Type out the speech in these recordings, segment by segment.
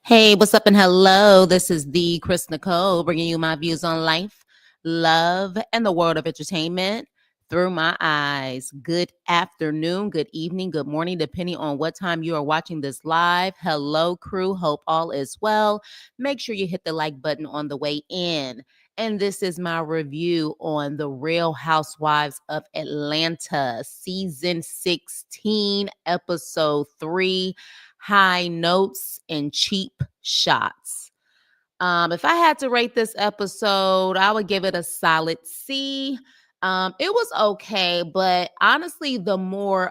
Hey, what's up and hello? This is the Chris Nicole bringing you my views on life, love, and the world of entertainment through my eyes. Good afternoon, good evening, good morning, depending on what time you are watching this live. Hello, crew. Hope all is well. Make sure you hit the like button on the way in. And this is my review on The Real Housewives of Atlanta, season 16, episode 3. High notes and cheap shots. If I had to rate this episode, I would give it a solid C. It was okay, but honestly, the more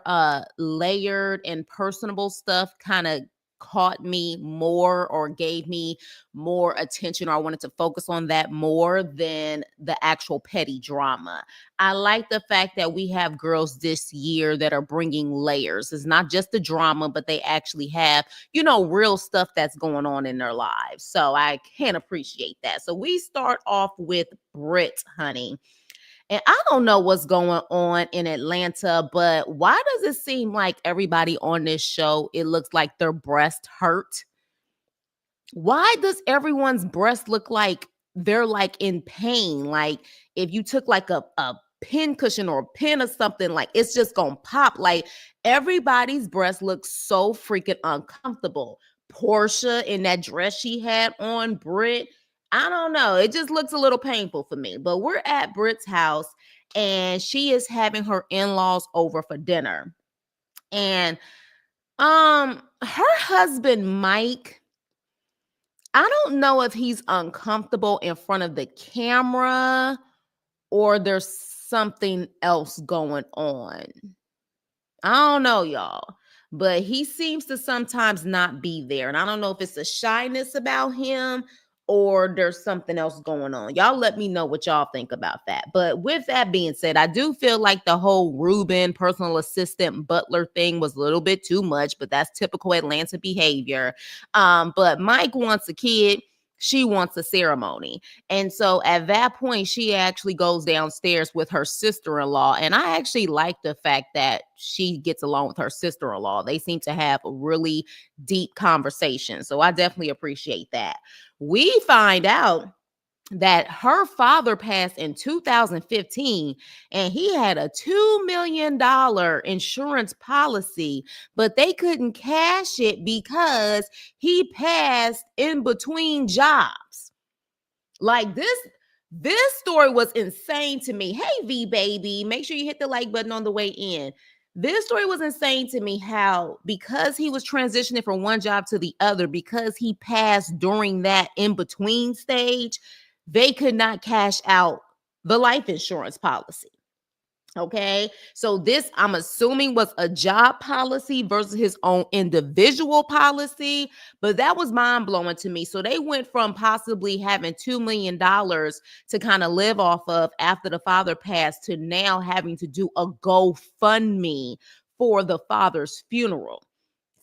layered and personable stuff kind of caught me more or gave me more attention, or I wanted to focus on that more than the actual petty drama. I like the fact that we have girls this year that are bringing layers. It's not just the drama, but they actually have, real stuff that's going on in their lives. So I can appreciate that. So we start off with Britt, honey. And I don't know what's going on in Atlanta, but why does it seem like everybody on this show, it looks like their breast hurt? Why does everyone's breast look like they're like in pain? Like if you took like a pin cushion or a pin or something, like it's just gonna pop. Like everybody's breast looks so freaking uncomfortable. Portia in that dress she had on, Britt, I don't know. It just looks a little painful for me. But we're at Britt's house and she is having her in-laws over for dinner. And her husband Mike, I don't know if he's uncomfortable in front of the camera or there's something else going on. I don't know, y'all. But he seems to sometimes not be there. And I don't know if it's a shyness about him or there's something else going on. Y'all let me know what y'all think about that. But with that being said, I do feel like the whole Ruben personal assistant butler thing was a little bit too much, but that's typical Atlanta behavior. But Mike wants a kid. She wants a ceremony. And so at that point, she actually goes downstairs with her sister-in-law. And I actually like the fact that she gets along with her sister-in-law. They seem to have a really deep conversation. So I definitely appreciate that. We find out that her father passed in 2015 and he had a $2 million insurance policy, but they couldn't cash it because he passed in between jobs. Like this story was insane to me. Hey V baby, make sure you hit the like button on the way in. This story was insane to me how because he was transitioning from one job to the other, because he passed during that in between stage, they could not cash out the life insurance policy. Okay. So this, I'm assuming, was a job policy versus his own individual policy. But that was mind blowing to me. So they went from possibly having $2 million to kind of live off of after the father passed to now having to do a GoFundMe for the father's funeral.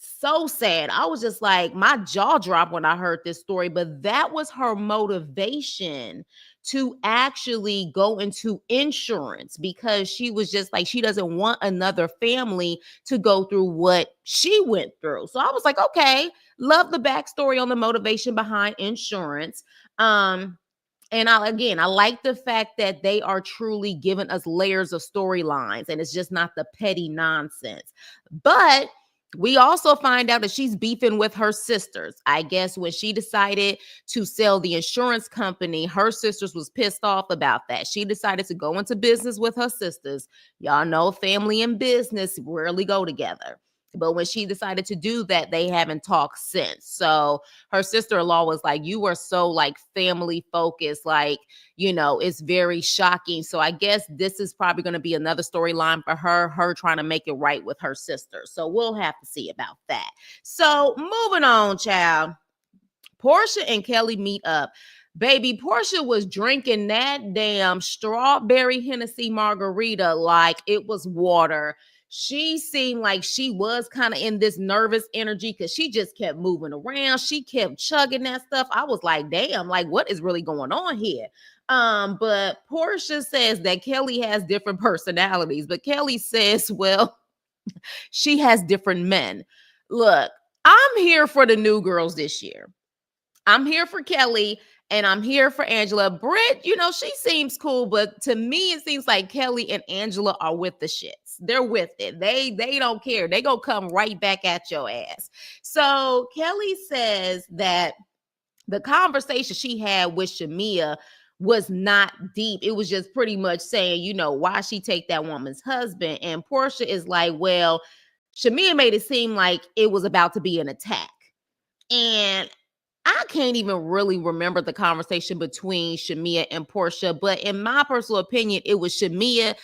So sad. I was just like, my jaw dropped when I heard this story, but that was her motivation to actually go into insurance because she was just like, she doesn't want another family to go through what she went through. So I was like, okay, love the backstory on the motivation behind insurance. And I like the fact that they are truly giving us layers of storylines and it's just not the petty nonsense. But we also find out that she's beefing with her sisters. I guess when she decided to sell the insurance company, her sisters was pissed off about that. She decided to go into business with her sisters. Y'all know family and business rarely go together. But when she decided to do that, they haven't talked since. So her sister-in-law was like, you are so like family focused, like, it's very shocking. So I guess this is probably going to be another storyline for her trying to make it right with her sister. So we'll have to see about that. So moving on, child. Portia and Kelly meet up. Baby, Portia was drinking that damn strawberry Hennessy margarita like it was water. She seemed like she was kind of in this nervous energy because she just kept moving around. She kept chugging that stuff. I was like, damn, like what is really going on here? But Portia says that Kelly has different personalities, but Kelly says, well, she has different men. Look, I'm here for the new girls this year. I'm here for Kelly and I'm here for Angela. Britt, she seems cool, but to me, it seems like Kelly and Angela are with the shits. They're with it. They don't care. They gonna come right back at your ass. So Kelly says that the conversation she had with Shamia was not deep. It was just pretty much saying, why she take that woman's husband. And Portia is like, well, Shamia made it seem like it was about to be an attack. And I can't even really remember the conversation between Shamia and Portia, but in my personal opinion, it was Shamia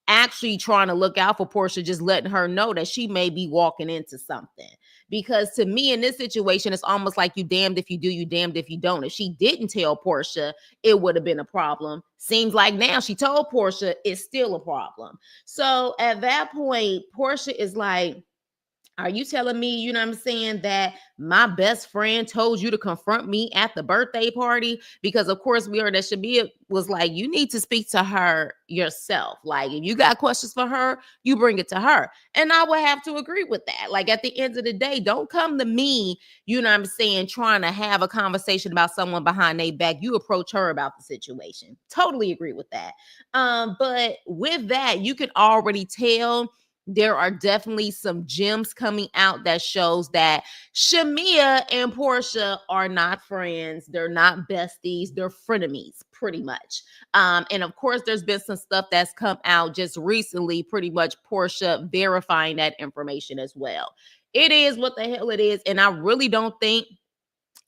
actually trying to look out for Portia, just letting her know that she may be walking into something. Because to me, in this situation, it's almost like you damned if you do, you damned if you don't. If she didn't tell Portia, it would have been a problem. Seems like now she told Portia, it's still a problem. So at that point, Portia is like, are you telling me, I'm saying, that my best friend told you to confront me at the birthday party? Because, of course, we heard that Shamia was like, you need to speak to her yourself. Like, if you got questions for her, you bring it to her. And I would have to agree with that. Like, at the end of the day, don't come to me, trying to have a conversation about someone behind their back. You approach her about the situation. Totally agree with that. But with that, you can already tell there are definitely some gems coming out that shows that Shamia and Portia are not friends. They're not besties. They're frenemies, pretty much. And of course, there's been some stuff that's come out just recently, pretty much Portia verifying that information as well. It is what the hell it is. And I really don't think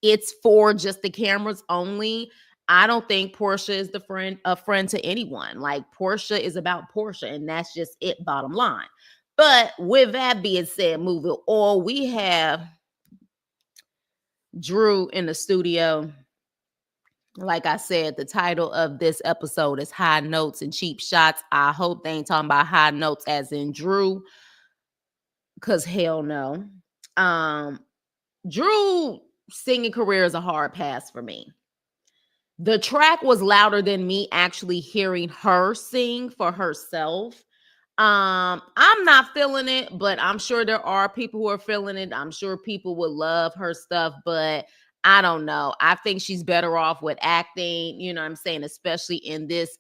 it's for just the cameras only. I don't think Portia is a friend to anyone. Like, Portia is about Portia, and that's just it, bottom line. But with that being said, moving on, we have Drew in the studio. Like I said, the title of this episode is High Notes and Cheap Shots. I hope they ain't talking about high notes as in Drew, because hell no. Drew singing career is a hard pass for me. The track was louder than me actually hearing her sing for herself. I'm not feeling it, but I'm sure there are people who are feeling it. I'm sure people would love her stuff, but I don't know. I think she's better off with acting, especially in this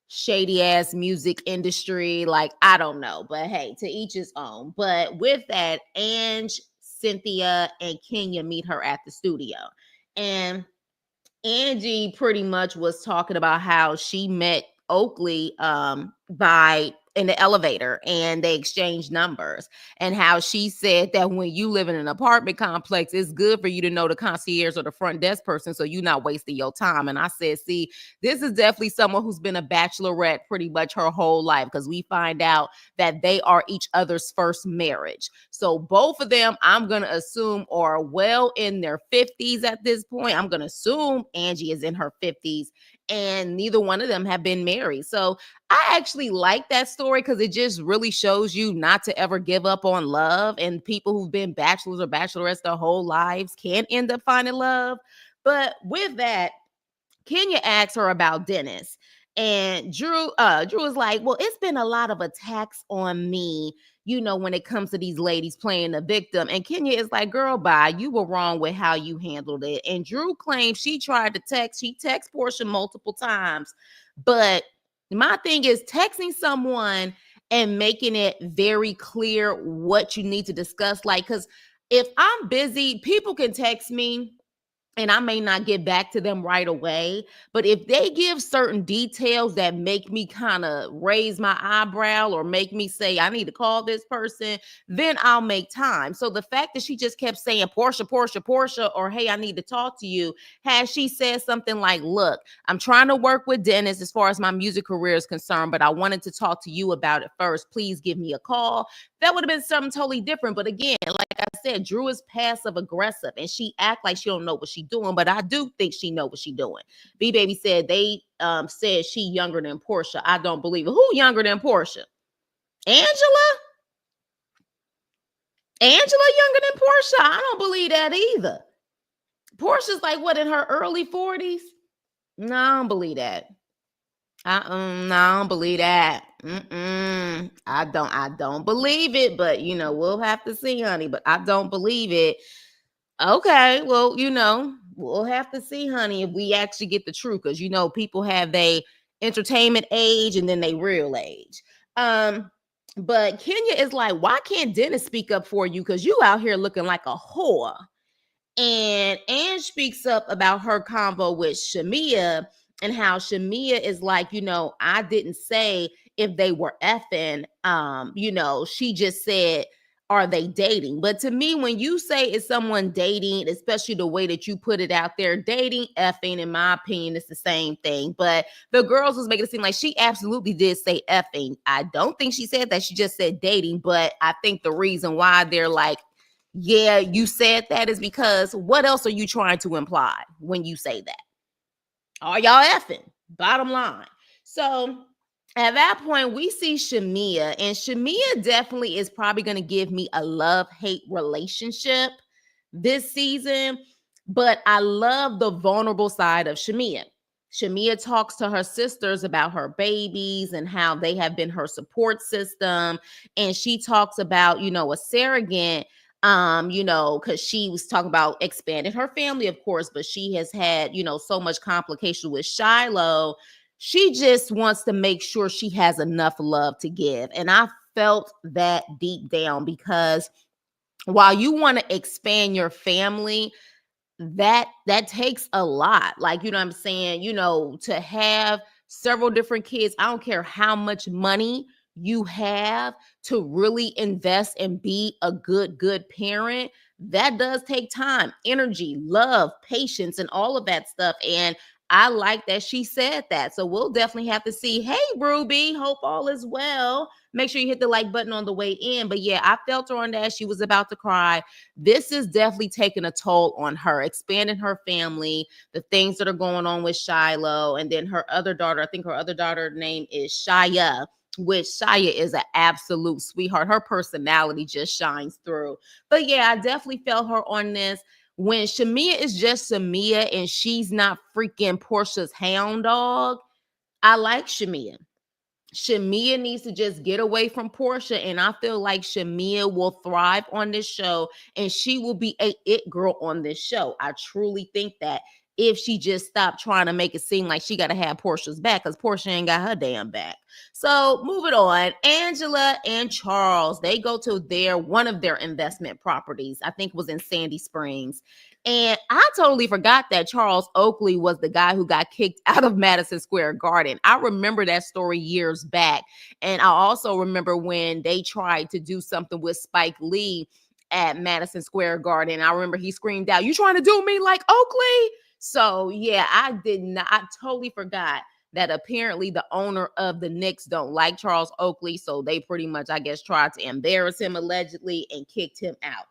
shady ass music industry. Like, I don't know, but hey, to each his own. But with that, Ange, Cynthia, and Kenya meet her at the studio. And Angie pretty much was talking about how she met Oakley by in the elevator and they exchanged numbers, and how she said that when you live in an apartment complex, it's good for you to know the concierge or the front desk person so you're not wasting your time. And I said, see, this is definitely someone who's been a bachelorette pretty much her whole life, because we find out that they are each other's first marriage. So both of them, I'm going to assume, are well in their 50s at this point. I'm going to assume Angie is in her 50s, and neither one of them have been married. So I actually like that story because it just really shows you not to ever give up on love. And people who've been bachelors or bachelorettes their whole lives can end up finding love. But with that, Kenya asks her about Dennis. And Drew is like, well, it's been a lot of attacks on me, when it comes to these ladies playing the victim. And Kenya is like, girl, bye. You were wrong with how you handled it. And Drew claims she tried to she texted Portia multiple times. But my thing is texting someone and making it very clear what you need to discuss. Like, because if I'm busy, people can text me and I may not get back to them right away. But if they give certain details that make me kind of raise my eyebrow or make me say, I need to call this person, then I'll make time. So the fact that she just kept saying, Portia, Portia, Portia, or hey, I need to talk to you, has she said something like, look, I'm trying to work with Dennis as far as my music career is concerned, but I wanted to talk to you about it first. Please give me a call. That would have been something totally different. But again, like I said, Drew is passive aggressive, and she act like she don't know what she doing, but I do think she know what she doing. B Baby said they said she younger than Portia. I don't believe it. Who younger than Portia? Angela? Angela younger than Portia? I don't believe that either. Portia's like what, in her early 40s? No, I don't believe that. No, I don't believe that. I don't believe it, but we'll have to see, honey. But I don't believe it. Okay, well, we'll have to see, honey, if we actually get the truth, because people have they entertainment age and then they real age. But Kenya is like, why can't Dennis speak up for you? Because you out here looking like a whore. And Ange speaks up about her convo with Shamia and how Shamia is like, I didn't say if they were effing. She just said, are they dating? But to me, when you say is someone dating, especially the way that you put it out there, dating, effing, in my opinion, it's the same thing. But the girls was making it seem like she absolutely did say effing. I don't think she said that. She just said dating. But I think the reason why they're like, yeah, you said that is because what else are you trying to imply when you say that? Are y'all effing? Bottom line. So at that point, we see Shamia, and Shamia definitely is probably going to give me a love-hate relationship this season, but I love the vulnerable side of Shamia. Shamia talks to her sisters about her babies and how they have been her support system, and she talks about, a surrogate, because she was talking about expanding her family, of course, but she has had, so much complication with Shiloh. She just wants to make sure she has enough love to give. And I felt that deep down, because while you want to expand your family, that takes a lot. Like, what I'm saying, to have several different kids, I don't care how much money you have to really invest and be a good parent. That does take time, energy, love, patience, and all of that stuff. And I like that she said that. So we'll definitely have to see. Hey, Ruby, hope all is well. Make sure you hit the like button on the way in. But yeah, I felt her on that. She was about to cry. This is definitely taking a toll on her, expanding her family, the things that are going on with Shiloh, and then her other daughter. I think her other daughter name is Shaya, which Shaya is an absolute sweetheart. Her personality just shines through. But yeah, I definitely felt her on this. When Shamia is just Shamia and she's not freaking Portia's hound dog, I like Shamia. Shamia needs to just get away from Portia, and I feel like Shamia will thrive on this show, and she will be a it girl on this show. I truly think that, if she just stopped trying to make it seem like she got to have Portia's back, because Portia ain't got her damn back. So moving on, Angela and Charles, they go to one of their investment properties. I think it was in Sandy Springs. And I totally forgot that Charles Oakley was the guy who got kicked out of Madison Square Garden. I remember that story years back. And I also remember when they tried to do something with Spike Lee at Madison Square Garden. I remember he screamed out, "You trying to do me like Oakley?" So yeah, I totally forgot that apparently the owner of the Knicks don't like Charles Oakley. So they pretty much, I guess, tried to embarrass him allegedly and kicked him out.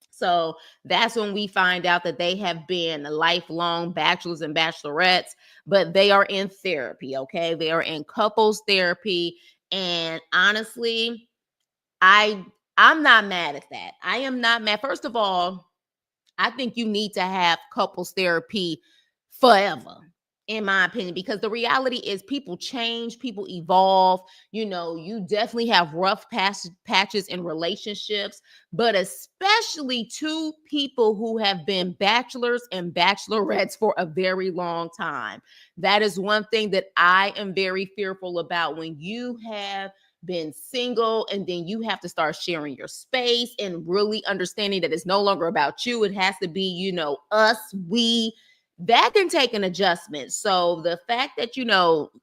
So that's when we find out that they have been lifelong bachelors and bachelorettes, but they are in therapy, okay? They are in couples therapy. And honestly, I'm not mad at that. I am not mad. First of all, I think you need to have couples therapy forever, in my opinion, because the reality is people change, people evolve. You definitely have rough patches in relationships, but especially two people who have been bachelors and bachelorettes for a very long time. That is one thing that I am very fearful about, when you have been single and then you have to start sharing your space and really understanding that it's no longer about you. It has to be, us, we. That can take an adjustment. So the fact that,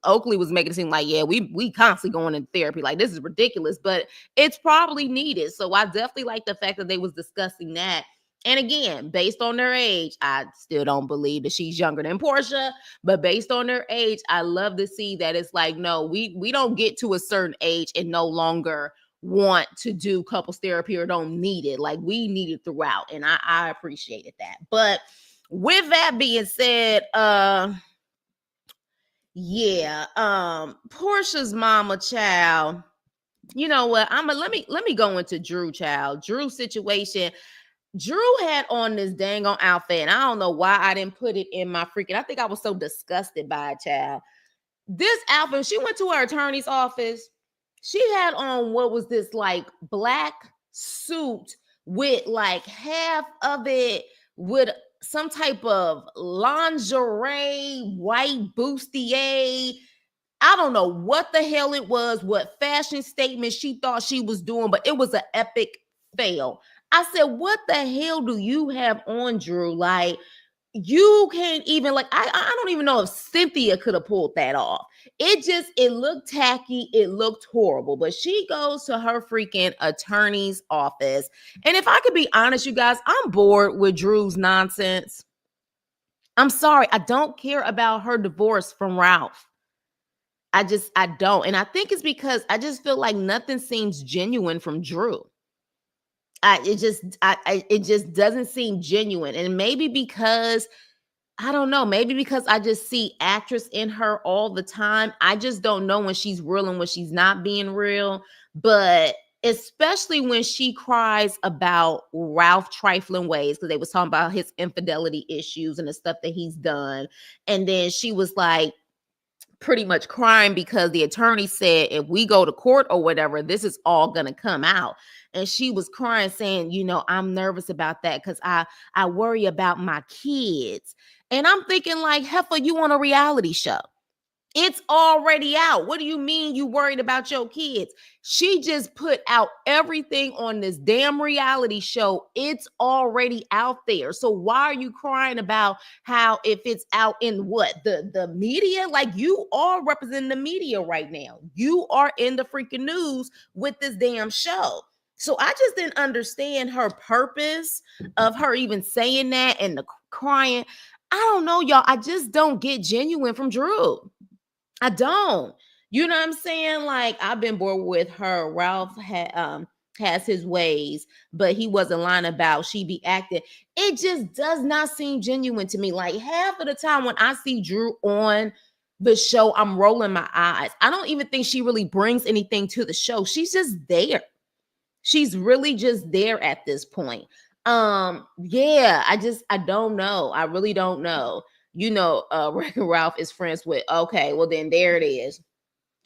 Oakley was making it seem like, yeah, we constantly going in therapy, like this is ridiculous, but it's probably needed. So I definitely like the fact that they was discussing that. And again, based on their age, I still don't believe that she's younger than Portia, but based on their age, I love to see that it's like, no, we don't get to a certain age and no longer want to do couples therapy or don't need it. Like we need it throughout. And I appreciated that. But with that being said, yeah, Portia's mama child. You know what? Let me go into Drew child. Drew's situation. Drew had on this dang on outfit, and I don't know why I didn't put it in my freaking. I think I was so disgusted by it, child. This outfit, she went to her attorney's office. She had on what was this like black suit with like half of it with some type of lingerie, white bustier. I don't know what the hell it was, what fashion statement she thought she was doing, but it was an epic fail. I said, what the hell do you have on, Drew? Like, you can't even, like, I don't even know if Cynthia could have pulled that off. It looked tacky. It looked horrible. But she goes to her freaking attorney's office. And if I could be honest, you guys, I'm bored with Drew's nonsense. I'm sorry. I don't care about her divorce from Ralph. I don't. And I think it's because I just feel like nothing seems genuine from Drew. It just doesn't seem genuine. And maybe because I don't know, maybe because I just see actress in her all the time. I just don't know when she's real and when she's not being real. But especially when she cries about Ralph trifling ways, because they was talking about his infidelity issues and the stuff that he's done. And then she was like, pretty much crying because the attorney said if we go to court or whatever, this is all gonna come out. And she was crying, saying, I'm nervous about that because I worry about my kids. And I'm thinking, like, heifer, you on a reality show. It's already out. What do you mean you worried about your kids? She just put out everything on this damn reality show. It's already out there. So why are you crying about how if it's out in what? The media? Like, you are representing the media right now. You are in the freaking news with this damn show. So I just didn't understand her purpose of her even saying that and the crying. I don't know, y'all. I just don't get genuine from Drew. I don't. You know what I'm saying? Like, I've been bored with her. Ralph has his ways, but he wasn't lying about she be acting. It just does not seem genuine to me. Like, half of the time when I see Drew on the show, I'm rolling my eyes. I don't even think she really brings anything to the show. She's just there. She's really just there at this point. Yeah, I don't know. I really don't know. Wreck-It Ralph is friends with, okay, well then there it is.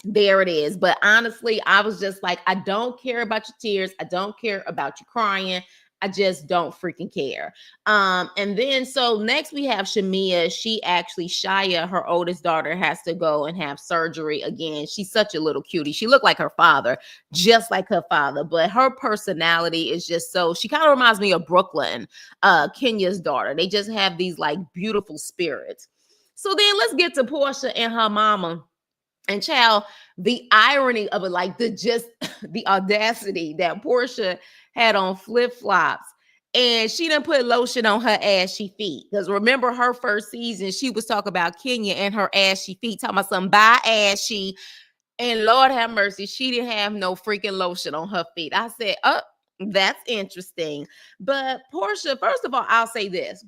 There it is. But honestly, I was just like, I don't care about your tears. I don't care about you crying. I just don't freaking care. And then so next we have Shamia. Shia, her oldest daughter, has to go and have surgery again. She's such a little cutie. She looked like her father, just like her father, but her personality is just so, she kind of reminds me of Brooklyn, Kenya's daughter. They just have these like beautiful spirits. So then let's get to Portia and her mama. And child, the irony of it, like the audacity that Portia had on flip-flops. And she didn't put lotion on her ashy feet. Because remember her first season, she was talking about Kenya and her ashy feet, talking about some bye ashy. And Lord have mercy, she didn't have no freaking lotion on her feet. I said, oh, that's interesting. But Portia, first of all, I'll say this.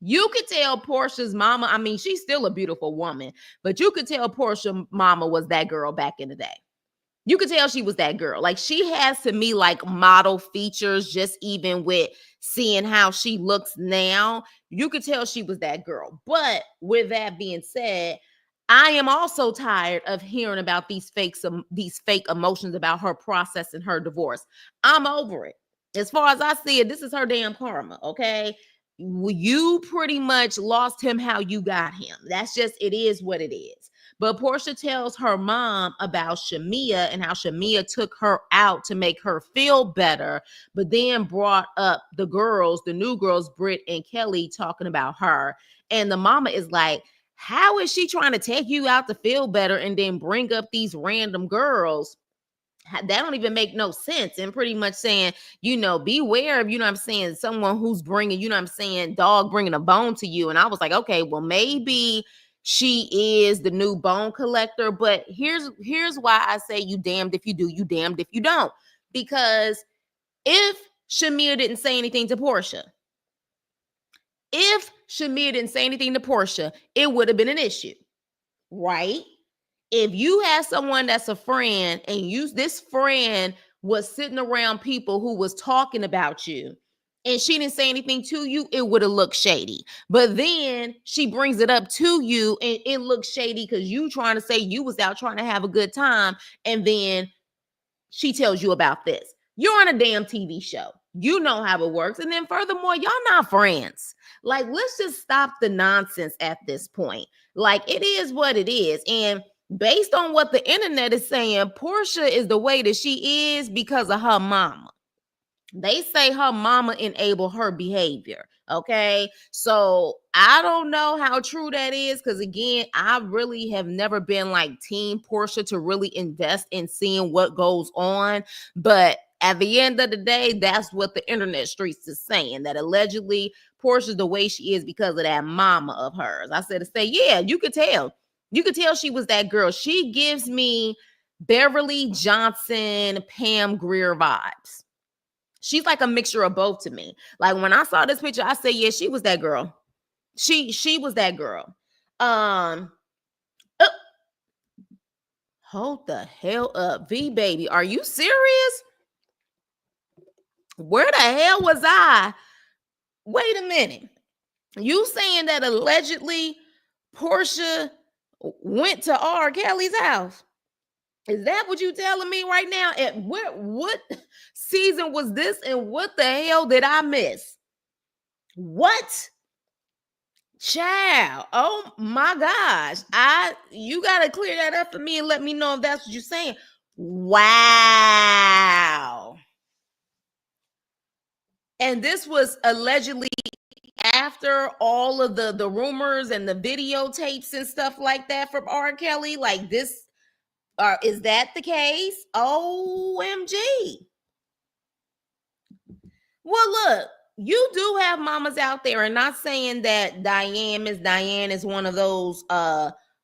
You could tell Portia's mama, I mean, she's still a beautiful woman, but you could tell Portia's mama was that girl back in the day. You could tell she was that girl. Like, she has to me like model features, just even with seeing how she looks now. You could tell she was that girl. But with that being said, I am also tired of hearing about these fake emotions about her process and her divorce. I'm over it. As far as I see it, this is her damn karma, okay? You pretty much lost him how you got him. That's just, it is what it is. But Portia tells her mom about Shamia and how Shamia took her out to make her feel better, but then brought up the girls, the new girls, Britt and Kelly, talking about her. And the mama is like, how is she trying to take you out to feel better and then bring up these random girls? That don't even make no sense. And pretty much saying, beware of, I'm saying, someone who's bringing, I'm saying, dog bringing a bone to you. And I was like, okay, well, maybe she is the new bone collector. But here's why I say you damned if you do, you damned if you don't. Because if Shamea didn't say anything to Portia, it would have been an issue, right? If you have someone that's a friend and this friend was sitting around people who was talking about you and she didn't say anything to you, it would have looked shady. But then she brings it up to you and it looks shady because you trying to say you was out trying to have a good time, and then she tells you about this. You're on a damn TV show. You know how it works. And then furthermore, y'all not friends. Like, let's just stop the nonsense at this point. Like, it is what it is. And based on what the internet is saying, Portia is the way that she is because of her mama. They say her mama enabled her behavior. Okay. So I don't know how true that is. Cause again, I really have never been like Team Portia to really invest in seeing what goes on. But at the end of the day, that's what the internet streets is saying, that allegedly Portia's the way she is because of that mama of hers. I said to say, yeah, you could tell. You could tell she was that girl. She gives me Beverly Johnson, Pam Grier vibes. She's like a mixture of both to me. Like when I saw this picture, I said, yeah, she was that girl. She was that girl. Oh, hold the hell up, V baby. Are you serious? Where the hell was I? Wait a minute. You saying that allegedly Portia went to R. Kelly's house? Is that what you telling me right now? At what season was this, and what the hell did I miss? What? Child, oh my gosh. You gotta clear that up for me and let me know if that's what you're saying. Wow. And this was allegedly after all of the rumors and the videotapes and stuff like that from R. Kelly. Like this, is that the case? OMG. Well, look, you do have mamas out there, and not saying that Miss Diane is one of those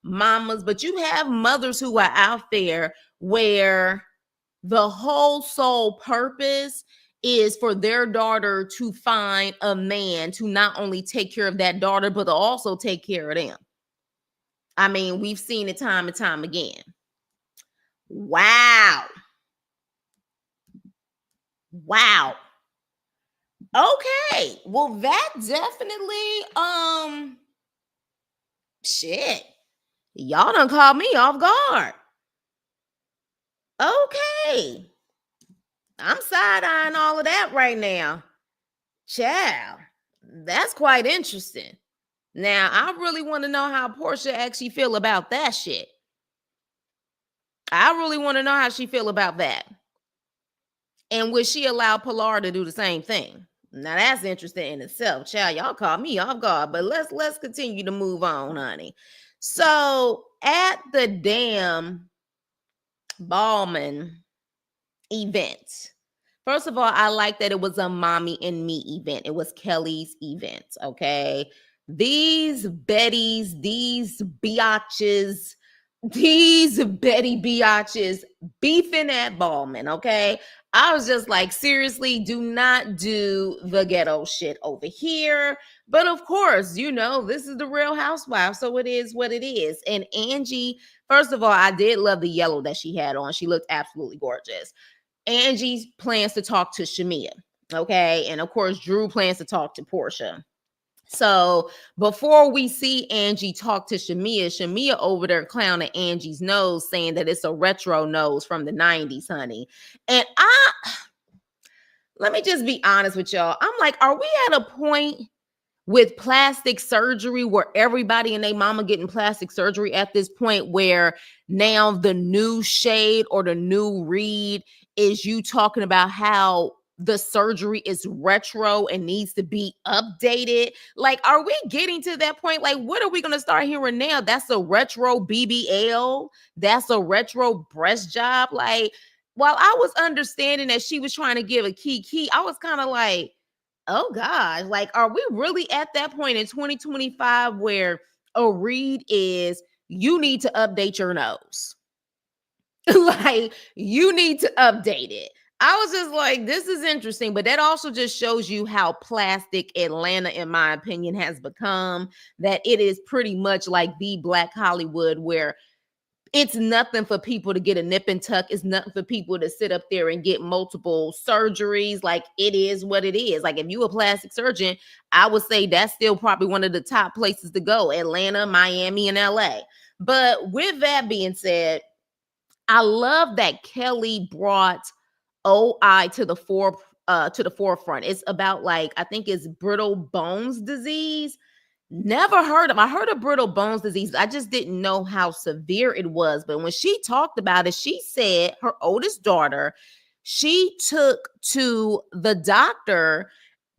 mamas, but you have mothers who are out there where the whole sole purpose is for their daughter to find a man to not only take care of that daughter, but to also take care of them. I mean, we've seen it time and time again. Wow. Wow. Okay. Well, that definitely shit. Y'all done caught me off guard. Okay. I'm side-eyeing all of that right now. Child. That's quite interesting. Now, I really want to know how Portia actually feel about that shit. I really want to know how she feel about that. And would she allow Pilar to do the same thing? Now that's interesting in itself. Child, y'all caught me off guard, but let's continue to move on, honey. So at the damn Balmain event, first of all, I like that it was a mommy and me event. It was Kelly's event, okay? These Betties, these biatches, these Betty biatches beefing at Balmain, okay? I was just like, seriously, do not do the ghetto shit over here. But of course, you know, this is the Real Housewives, so it is what it is. And Angie, first of all, I did love the yellow that she had on. She looked absolutely gorgeous. Angie plans to talk to Shamea, okay? And of course, Drew plans to talk to Portia. So before we see Angie talk to Shamea over there clowning Angie's nose, saying that it's a retro nose from the 90s, honey. And let me just be honest with y'all. I'm like, are we at a point with plastic surgery where everybody and their mama getting plastic surgery at this point where now the new shade or the new read is you talking about how the surgery is retro and needs to be updated? Like, are we getting to that point? Like, what are we going to start hearing now? That's a retro BBL. That's a retro breast job. Like, while I was understanding that she was trying to give a key, I was kind of like, oh gosh, like, are we really at that point in 2025 where a read is you need to update your nose. Like, you need to update it. I was just like, this is interesting, but that also just shows you how plastic Atlanta, in my opinion, has become. That it is pretty much like the Black Hollywood, where it's nothing for people to get a nip and tuck. It's nothing for people to sit up there and get multiple surgeries. Like, it is what it is. Like, if you a plastic surgeon, I would say that's still probably one of the top places to go: Atlanta, Miami, and LA. But with that being said, I love that Kelly brought OI to the forefront. It's about, like, I think it's brittle bones disease. Never heard of. I heard of brittle bones disease. I just didn't know how severe it was. But when she talked about it, she said her oldest daughter, she took to the doctor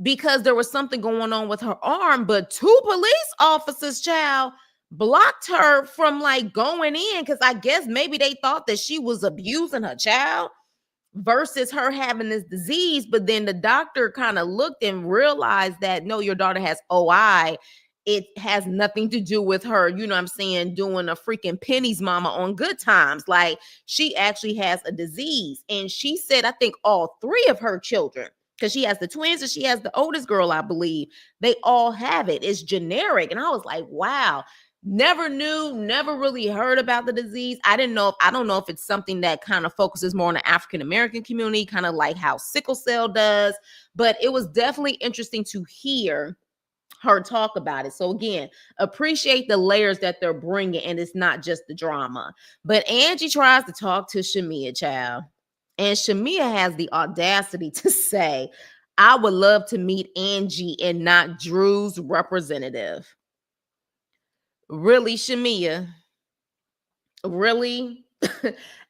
because there was something going on with her arm, but two police officers, child, blocked her from, like, going in, because I guess maybe they thought that she was abusing her child versus her having this disease. But then the doctor kind of looked and realized that, no, your daughter has OI. It has nothing to do with her, you know what I'm saying, doing a freaking Penny's mama on Good Times. Like, she actually has a disease. And she said, I think all three of her children, because she has the twins and she has the oldest girl, I believe, they all have it. It's generic. And I was like, wow. Never knew, never really heard about the disease. I don't know if it's something that kind of focuses more on the African American community, kind of like how sickle cell does. But it was definitely interesting to hear her talk about it. So again, appreciate the layers that they're bringing, and it's not just the drama. But Angie tries to talk to Shamia, child, and Shamia has the audacity to say, I would love to meet Angie and not Drew's representative. Really, Shamia? Really?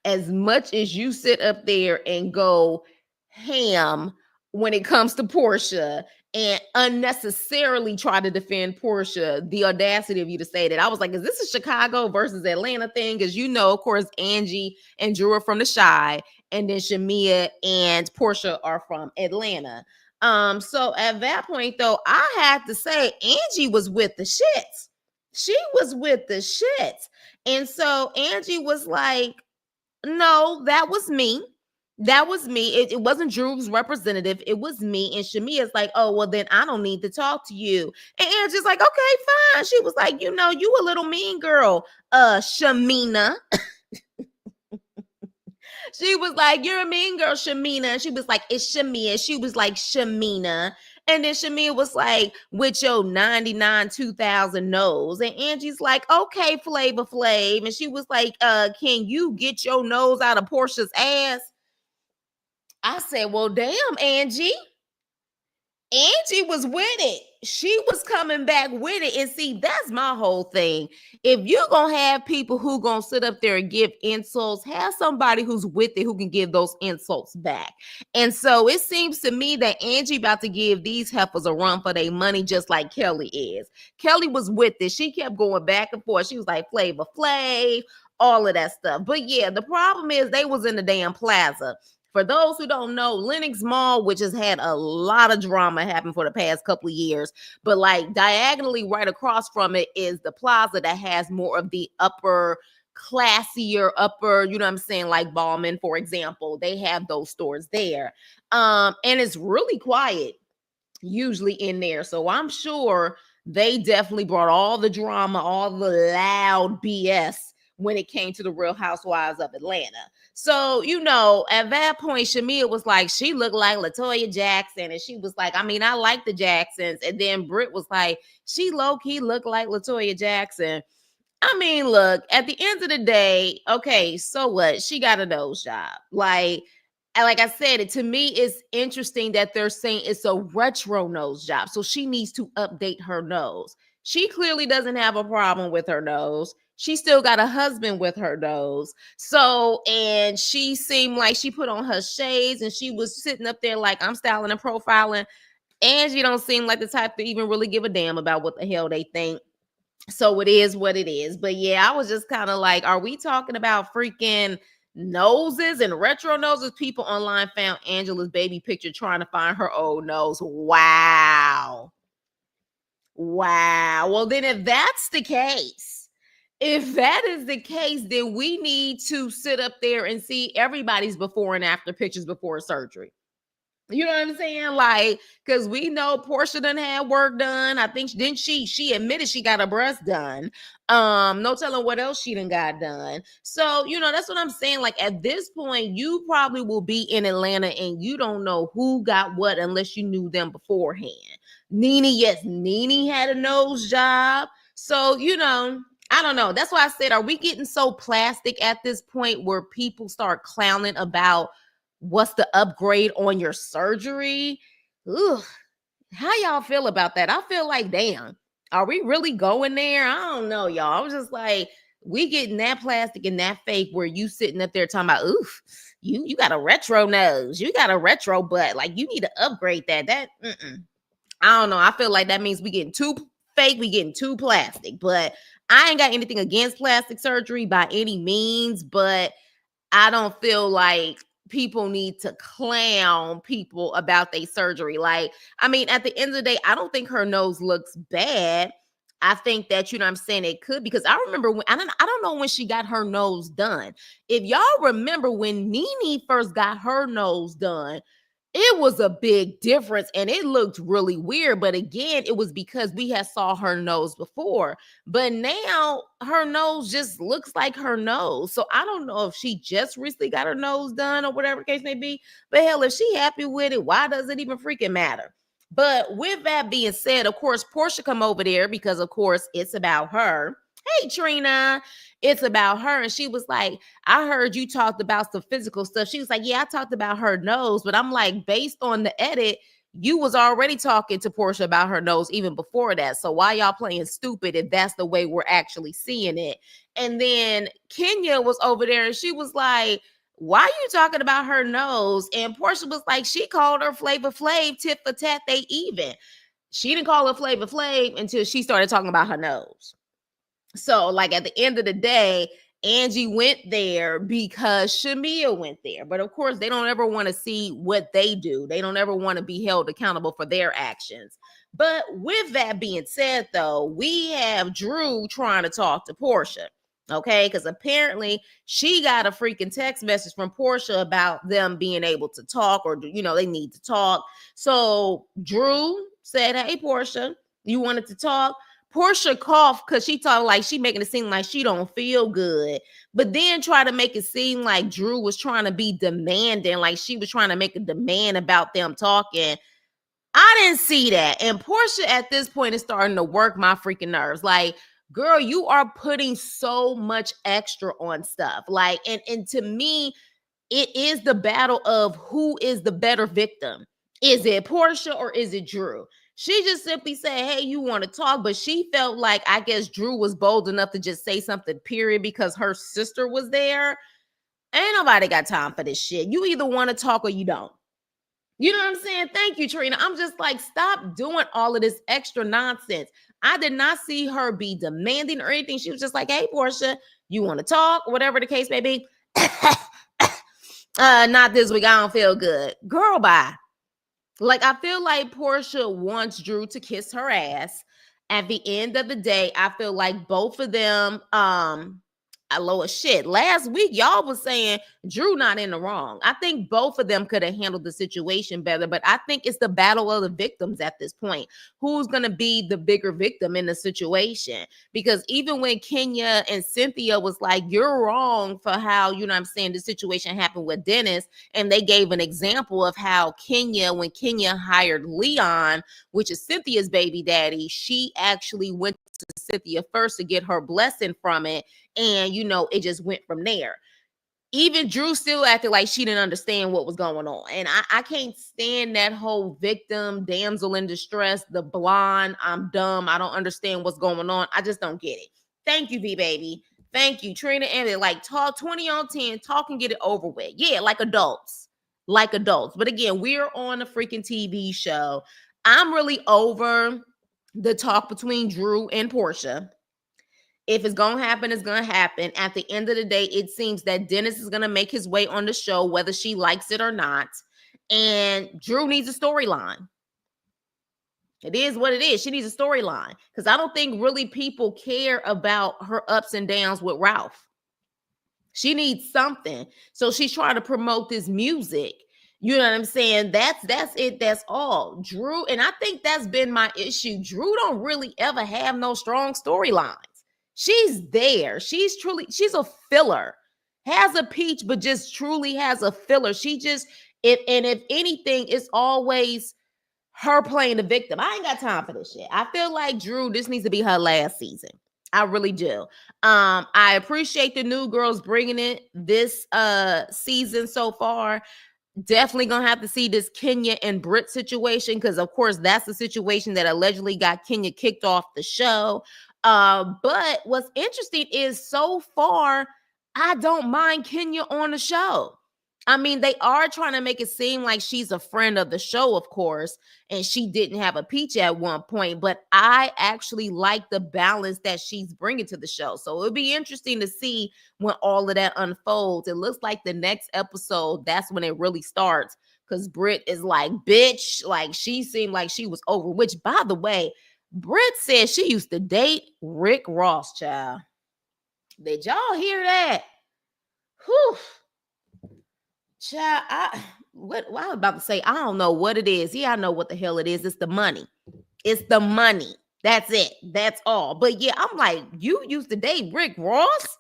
As much as you sit up there and go ham when it comes to Portia and unnecessarily try to defend Portia, the audacity of you to say that. I was like, is this a Chicago versus Atlanta thing? Because, you know, of course, Angie and Drew are from the Chi, and then Shamia and Portia are from Atlanta. So at that point, though, I had to say Angie was with the shits. She was with the shits. And so Angie was like, no, that was me. That was me. It wasn't Drew's representative. It was me. And Shamia's like, oh, well, then I don't need to talk to you. And Angie's like, okay, fine. She was like, you know, you a little mean girl, Shamina. She was like, you're a mean girl, Shamina. And she was like, it's Shamia. She was like, Shamina. And then Shamia was like, with your 99, 2000 nose. And Angie's like, okay, Flavor Flav. And she was like, can you get your nose out of Portia's ass? I said, well, damn, Angie. Angie was with it. She was coming back with it. And see, that's my whole thing. If you're going to have people who going to sit up there and give insults, have somebody who's with it who can give those insults back. And so it seems to me that Angie about to give these heifers a run for their money, just like Kelly is. Kelly was with it. She kept going back and forth. She was like, Flavor Flav, all of that stuff. But yeah, the problem is they was in the damn plaza. For those who don't know, Lenox Mall, which has had a lot of drama happen for the past couple of years, but like diagonally right across from it is the plaza that has more of the upper, classier, you know what I'm saying, like Balmain, for example. They have those stores there. And it's really quiet usually in there. So I'm sure they definitely brought all the drama, all the loud BS when it came to the Real Housewives of Atlanta. So, you know, at that point, Shamia was like, she looked like LaToya Jackson. And she was like, I mean, I like the Jacksons. And then Britt was like, she low-key looked like LaToya Jackson. I mean, look, at the end of the day, okay, so what? She got a nose job. Like I said, it to me is interesting that they're saying it's a retro nose job. So she needs to update her nose. She clearly doesn't have a problem with her nose. She still got a husband with her nose. So, and she seemed like she put on her shades and she was sitting up there like, I'm styling and profiling. Angie don't seem like the type to even really give a damn about what the hell they think. So it is what it is. But yeah, I was just kind of like, are we talking about freaking noses and retro noses? People online found Angela's baby picture trying to find her old nose. Wow. Wow. Well, then if that is the case, then we need to sit up there and see everybody's before and after pictures before surgery. You know what I'm saying? Like, because we know Portia done had work done. I think didn't she admitted she got her breast done. No telling what else she done got done. So, that's what I'm saying. Like at this point, you probably will be in Atlanta and you don't know who got what unless you knew them beforehand. Nene had a nose job. So, I don't know. That's why I said, are we getting so plastic at this point where people start clowning about what's the upgrade on your surgery? Ugh, how y'all feel about that? I feel like, damn, are we really going there? I don't know, y'all. I was just like, we getting that plastic and that fake where you sitting up there talking about, oof, you got a retro nose, you got a retro butt, like you need to upgrade that. I don't know. I feel like that means we getting too fake, we getting too plastic. But I ain't got anything against plastic surgery by any means, but I don't feel like people need to clown people about their surgery. Like, I mean, at the end of the day, I don't think her nose looks bad. I think that, what I'm saying, it could, because I remember when I don't know when she got her nose done. If y'all remember when Nene first got her nose done, it was a big difference and it looked really weird. But again, it was because we had saw her nose before. But now her nose just looks like her nose. So I don't know if she just recently got her nose done or whatever the case may be. But hell, if she happy with it, why does it even freaking matter? But with that being said, of course, Portia come over there because, of course, it's about her. Hey, Trina, it's about her. And she was like, I heard you talked about some physical stuff. She was like, yeah, I talked about her nose. But I'm like, based on the edit, you was already talking to Portia about her nose even before that. So why y'all playing stupid if that's the way we're actually seeing it? And then Kenya was over there and she was like, why are you talking about her nose? And Portia was like, she called her Flavor Flav, tit for tat, they even. She didn't call her Flavor Flav until she started talking about her nose. So, like, at the end of the day, Angie went there because Shamia went there. But of course, they don't ever want to see what they do. They don't ever want to be held accountable for their actions. But with that being said, though, we have Drew trying to talk to Portia. Okay, because apparently she got a freaking text message from Portia about them being able to talk, or they need to talk. So Drew said, hey, Portia, you wanted to talk? Portia coughed because she thought like she making it seem like she don't feel good, but then try to make it seem like Drew was trying to be demanding, like she was trying to make a demand about them talking. I didn't see that. And Portia at this point is starting to work my freaking nerves. Like, girl, you are putting so much extra on stuff. Like, and to me, it is the battle of who is the better victim. Is it Portia or is it Drew? She just simply said, hey, you want to talk? But she felt like, I guess Drew was bold enough to just say something, period, because her sister was there. Ain't nobody got time for this shit. You either want to talk or you don't. You know what I'm saying? Thank you, Trina. I'm just like, stop doing all of this extra nonsense. I did not see her be demanding or anything. She was just like, hey, Portia, you want to talk? Whatever the case may be. Not this week. I don't feel good. Girl, bye. Like, I feel like Portia wants Drew to kiss her ass. At the end of the day, I feel like both of them, I lower shit. Last week, y'all was saying Drew not in the wrong. I think both of them could have handled the situation better, but I think it's the battle of the victims at this point. Who's going to be the bigger victim in the situation? Because even when Kenya and Cynthia was like, you're wrong for how, the situation happened with Dennis, and they gave an example of how when Kenya hired Leon, which is Cynthia's baby daddy, she actually went to Cynthia first to get her blessing from it. And, it just went from there. Even Drew still acted like she didn't understand what was going on. And I can't stand that whole victim, damsel in distress, the blonde, I'm dumb, I don't understand what's going on. I just don't get it. Thank you, V baby. Thank you, Trina. And like, talk 20 on 10, talk and get it over with. Yeah, like adults. Like adults. But again, we're on a freaking TV show. I'm really over the talk between Drew and Portia. If it's going to happen, it's going to happen. At the end of the day, it seems that Dennis is going to make his way on the show, whether she likes it or not. And Drew needs a storyline. It is what it is. She needs a storyline because I don't think really people care about her ups and downs with Ralph. She needs something. So she's trying to promote this music. You know what I'm saying? That's it. That's all. Drew, and I think that's been my issue. Drew don't really ever have no strong storylines. She's there. She's a filler. Has a peach, but just truly has a filler. She just if anything, it's always her playing the victim. I ain't got time for this shit. I feel like Drew, this needs to be her last season. I really do. I appreciate the new girls bringing it this season so far. Definitely gonna have to see this Kenya and Brit situation because, of course, that's the situation that allegedly got Kenya kicked off the show. But what's interesting is so far, I don't mind Kenya on the show. I mean, they are trying to make it seem like she's a friend of the show, of course, and she didn't have a peach at one point, but I actually like the balance that she's bringing to the show. So it'll be interesting to see when all of that unfolds. It looks like the next episode, that's when it really starts, because Britt is like, bitch, like she seemed like she was over, which, by the way, Britt said she used to date Rick Ross, child. Did y'all hear that? Whew. Child, I was about to say, I don't know what it is. Yeah, I know what the hell it is. It's the money. It's the money. That's it. That's all. But yeah, I'm like, you used to date Rick Ross?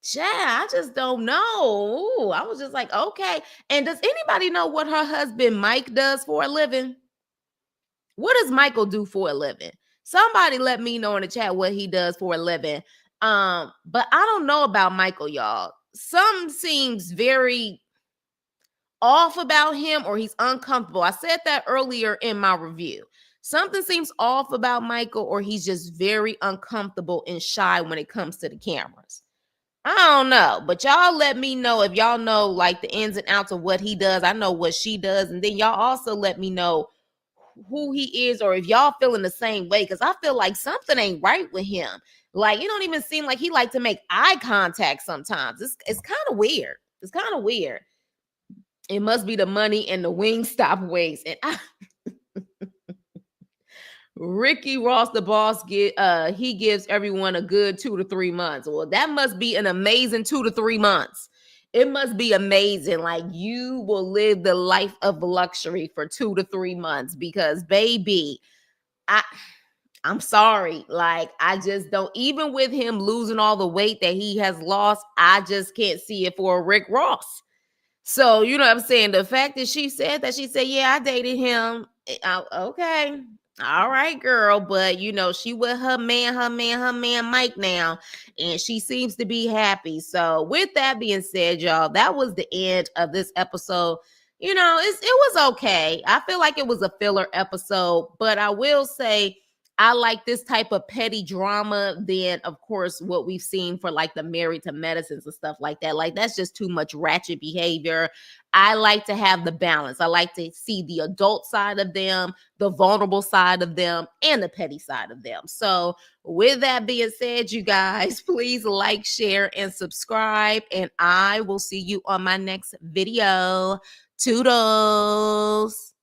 Child, I just don't know. Ooh, I was just like, okay. And does anybody know what her husband Mike does for a living? What does Michael do for a living? Somebody let me know in the chat what he does for a living. But I don't know about Michael, y'all. Some seems very off about him, or he's uncomfortable. I said that earlier in my review. Something seems off about Michael, or he's just very uncomfortable and shy when it comes to the cameras. I don't know, but y'all let me know if y'all know like the ins and outs of what he does. I know what she does, and then y'all also let me know who he is, or if y'all feeling the same way, because I feel like something ain't right with him. Like, it don't even seem like he like to make eye contact sometimes. It's kind of weird. It's kind of weird. It must be the money and the Wingstop ways. And Ricky Ross, the boss, he gives everyone a good 2 to 3 months. Well, that must be an amazing 2 to 3 months. It must be amazing. Like, you will live the life of luxury for 2 to 3 months because, baby, I'm sorry. Like, I just don't, even with him losing all the weight that he has lost, I just can't see it for Rick Ross. So, you know what I'm saying? The fact that she said, yeah, I dated him. Okay. All right, girl. But, you know, she with her man, Mike now. And she seems to be happy. So, with that being said, y'all, that was the end of this episode. You know, it was okay. I feel like it was a filler episode. But I will say, I like this type of petty drama than, of course, what we've seen for like the Married to Medicines and stuff like that. Like, that's just too much ratchet behavior. I like to have the balance. I like to see the adult side of them, the vulnerable side of them, and the petty side of them. So, with that being said, you guys, please like, share, and subscribe. And I will see you on my next video. Toodles.